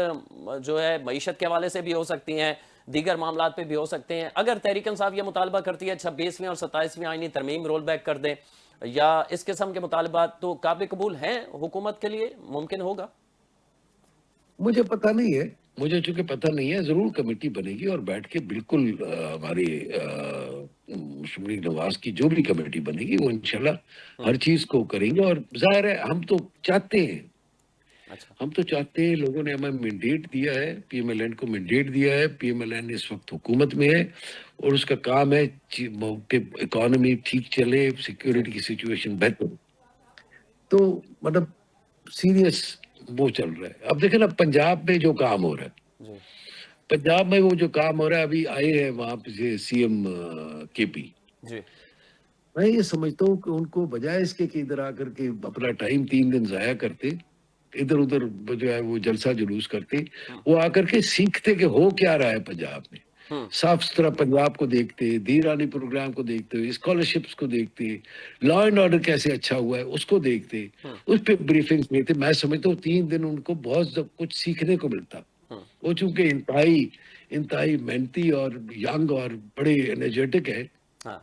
جو ہے معیشت کے حوالے سے بھی ہو سکتی ہیں، دیگر معاملات پہ بھی ہو سکتے ہیں. اگر تحریک انصاف یہ مطالبہ کرتی ہے 26ویں اور 27ویں آئینی ترمیم رول بیک کر دیں یا اس قسم کے مطالبات، تو قابل قبول ہیں حکومت کے لیے؟ ممکن ہوگا؟ مجھے پتہ نہیں ہے، مجھے چونکہ پتہ نہیں ہے، ضرور کمیٹی بنے گی اور بیٹھ کے بالکل ہماری شمری نواز کی جو بھی کمیٹی بنے گی وہ انشاءاللہ ہر چیز کو کریں گے. اور ظاہر ہے ہم تو چاہتے ہیں، اچھا. ہم تو چاہتے ہیں، لوگوں نے ہمیں مینڈیٹ دیا ہے، پی ایم ایل این کو مینڈیٹ دیا ہے، پی ایم ایل این اس وقت حکومت میں ہے اور اس کا کام ہے کہ اکانومی ٹھیک چلے، سیکیورٹی کی سچویشن بہتر. تو مطلب سیریس وہ چل رہا ہے. اب دیکھیں نا پنجاب میں جو کام ہو رہا ہے، جی پنجاب میں وہ جو کام ہو رہا ہے، ابھی آئے ہیں وہاں پہ سی ایم کے پی. جی میں یہ سمجھتا ہوں کہ ان کو بجائے اس کے کہ ادھر آ کر کے اپنا ٹائم 3 دن ضائع کرتے، ادھر ادھر جو ہے وہ جلسہ جلوس کرتے، وہ آ کر کے سیکھتے کہ ہو کیا رہا ہے پنجاب میں. صاف ستھرا پنجاب کو دیکھتے، دیرانی پروگرام کو دیکھتے، اسکالرشپس کو دیکھتے، لا اینڈ آرڈر کیسے اچھا ہوا ہے اس کو دیکھتے، اس پہ بریفنگز لیتے. میں سمجھتا ہوں 3 دن ان کو بہت کچھ سیکھنے کو ملتا. وہ چونکہ انتہائی محنتی اور ینگ اور بڑے انرجیٹک ہے، ہاں.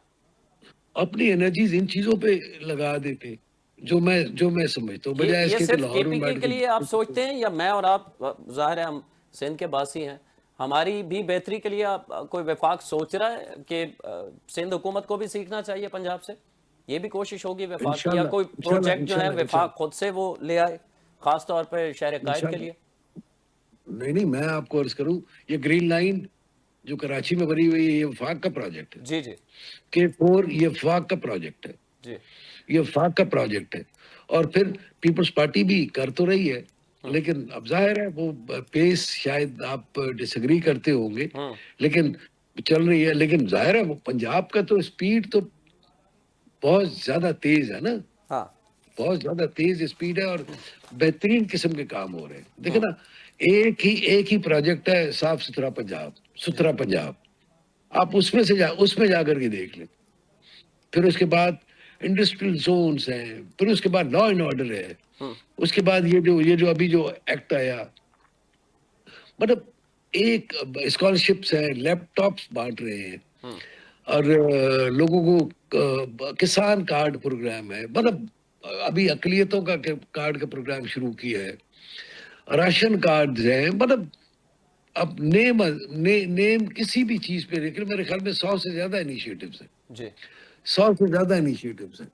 اپنی انرجیز ان چیزوں پہ لگا دیتے جو میں سمجھتا ہوں، بجائے اس یہ کے کہ صرف کے لاہور پی میں کے بیٹھ لیے آپ کے. سوچتے ہیں، یا میں اور آپ، ظاہر ہے ہم سندھ کے باسی ہیں، ہماری بھی بہتری کے لیے آپ کوئی وفاق سوچ رہا ہے کہ سندھ حکومت کو بھی سیکھنا چاہیے پنجاب سے؟ یہ بھی کوشش ہوگی وفاق کی، یا انشاءاللہ کوئی انشاءاللہ پروجیکٹ جو ہے انشاءاللہ وفاق انشاءاللہ خود سے وہ لے آئے خاص طور پہ شہر قائد کے انشاءاللہ لیے؟ نہیں میں آپ کو عرض کروں، یہ گرین لائن جو کراچی میں بنی ہوئی ہے، یہ وفاق کا پروجیکٹ ہے. جی جی K4 یہ وفاق کا پروجیکٹ ہے، جی یہ وفاق کا پروجیکٹ ہے. اور پھر پیپلز پارٹی بھی کر تو رہی ہے، لیکن اب ظاہر ہے وہ پیس شاید آپ ڈس ایگری کرتے ہوں گے، لیکن چل رہی ہے. لیکن ظاہر ہے وہ پنجاب کا تو اسپیڈ تو بہت زیادہ تیز ہے نا، ہاں. بہت زیادہ تیز اسپیڈ ہے اور بہترین قسم کے کام ہو رہے ہیں. دیکھیں نا، ایک ہی پروجیکٹ ہے صاف ستھرا پنجاب. آپ اس میں جا کر کے دیکھ لیں. پھر اس کے بعد انڈسٹریل زونز ہیں، پھر اس کے بعد لا اینڈ آرڈر ہے، اس کے بعد یہ جو ابھی جو ایکٹ آیا، مطلب ایک اسکالرشپس ہے، لیپ ٹاپس بانٹ رہے ہیں، اور لوگوں کو کسان کارڈ پروگرام ہے، مطلب ابھی اقلیتوں کا کارڈ کا پروگرام شروع کیا ہے، راشن کارڈ ہیں. مطلب اب نیم کسی بھی چیز پہ، لیکن میرے خیال میں 100 سے زیادہ انیشیٹوز ہیں، جی 100 سے زیادہ انیشیٹوز ہیں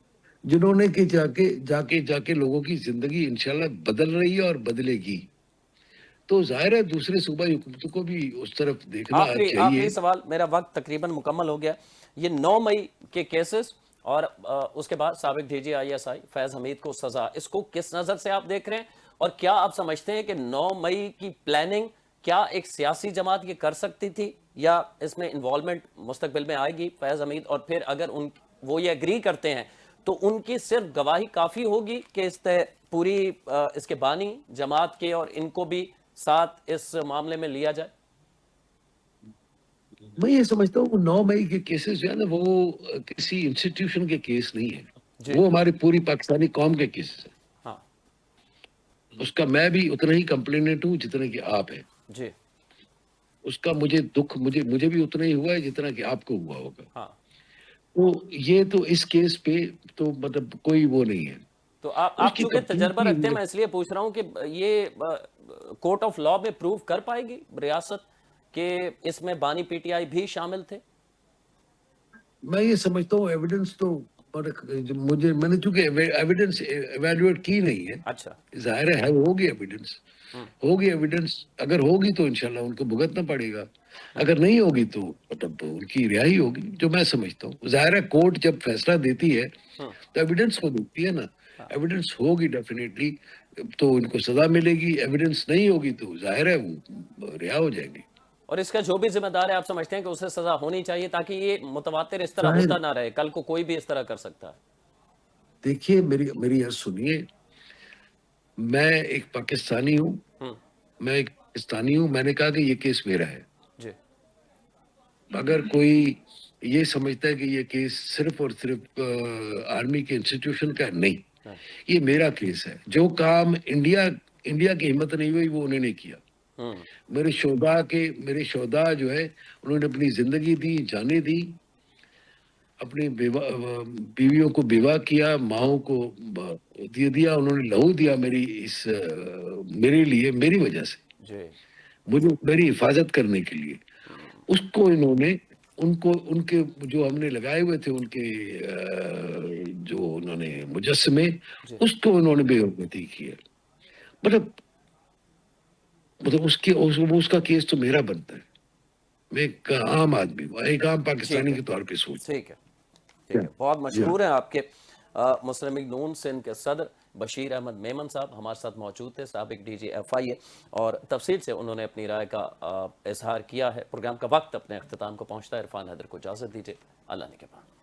جنہوں نے کہ جا کے لوگوں کی زندگی انشاءاللہ بدل رہی ہے اور بدلے گی. تو ظاہر ہے دوسرے صوبائی حکومتوں کو بھی اس طرف دیکھنا چاہیے. آخری سوال، میرا وقت تقریباً مکمل ہو گیا. یہ 9 مئی کے کیسز اور اس کے بعد سابق ڈی جی ISI فیض حمید کو سزا، اس کو کس نظر سے آپ دیکھ رہے ہیں؟ اور کیا آپ سمجھتے ہیں کہ 9 مئی کی پلاننگ کیا ایک سیاسی جماعت یہ کر سکتی تھی، یا اس میں انوالومنٹ مستقبل میں آئے گی فیض حمید؟ اور پھر اگر وہ یہ اگری کرتے ہیں تو ان کی صرف گواہی کافی ہوگی کہ پوری اس کے بانی جماعت کے اور ان کو بھی ساتھ اس معاملے میں لیا جائے؟ میں یہ سمجھتا ہوں کہ 9 مئی کے کیسز جو ہے نا، وہ کسی انسٹیٹیوشن کے کیس نہیں ہے، جی وہ ہماری پوری پاکستانی قوم کے کیسز ہیں. ہاں اس کا میں بھی اتنا ہی کمپلینٹ ہوں جتنا کہ آپ ہیں. جی اس کا مجھے دکھ مجھے بھی اتنا ہی ہوا ہے جتنا کہ آپ کو ہوا ہوگا. ہاں. تو یہ تو اس کیس پہ تو مطلب کوئی وہ نہیں ہے. تو اس آپ کی چونکہ تجربہ رکھتے ہیں، تفصیل میں اس لیے پوچھ رہا ہوں کہ یہ کورٹ آف لا میں پروو کر پائے گی ریاست کہ اس میں بانی PTI بھی شامل تھے؟ میں یہ سمجھتا ہوں ایویڈنس تو اور مجھے میں نے چونکہ ایویڈنس ایویلویٹ کی نہیں ہے، اچھا ظاہر ہے ہوگی ایویڈنس، ہوگی ایویڈنس، اگر ہوگی تو انشاءاللہ ان کو بھگتنا پڑے گا، اگر نہیں ہوگی تو مطلب ان کی رہائی ہوگی، جو میں سمجھتا ہوں۔ ظاہر ہے کورٹ جب فیصلہ دیتی ہے تو ایویڈنس کو دیکھتی ہے نا، ایویڈنس ہوگی ڈیفینیٹلی تو ان کو سزا ملے گی، ایویڈنس نہیں ہوگی تو ظاہر ہے وہ رہا ہو جائیں گے۔ اور اس کا جو بھی ذمہ دار ہے آپ سمجھتے ہیں کہ اسے سزا ہونی چاہیے تاکہ یہ متواتر اس طرح ظاہر ہوتا نہ رہے، کل کو کوئی بھی اس طرح کر سکتا ہے؟ دیکھیے میری یہ سنیے، میں ایک پاکستانی ہوں، میں نے کہا کہ یہ کیس میرا ہے۔ جی اگر کوئی یہ سمجھتا ہے کہ یہ کیس صرف اور صرف آرمی کے انسٹیٹیوشن کا ہے، نہیں، یہ میرا کیس ہے۔ جو کام انڈیا کی ہمت نہیں ہوئی وہ انہوں نے کیا۔ میرے شہداء جو ہے انہوں نے اپنی زندگی دی، جانیں دی، اپنی بیویوں کو بیوہ کیا، ماؤں کو دیا، انہوں نے لہو دیا میرے لیے، میری وجہ سے، جی میری حفاظت کرنے کے لیے۔ اس کو ان کے جو ہم نے لگائے ہوئے تھے، ان کے جو انہوں نے مجسمے، جی اس کو انہوں نے بے حرمتی کی ہے۔ مطلب اس کا کیس تو میرا بنتا ہے۔ میں ایک عام آدمی ہوں، ایک عام ٹھیک پاکستانی ہے کے طور پہ سوچ۔ ٹھیک ہے ٹھیک ہے، بہت جی ہاں۔ مشکور ہیں آپ کے مسلم لیگ نون سندھ کے صدر بشیر احمد میمن صاحب ہمارے ساتھ موجود تھے، سابق ڈی جی ایف آئی اے، اور تفصیل سے انہوں نے اپنی رائے کا اظہار کیا ہے۔ پروگرام کا وقت اپنے اختتام کو پہنچتا ہے، عرفان حیدر کو اجازت دیجیے، اللہ نگہبان۔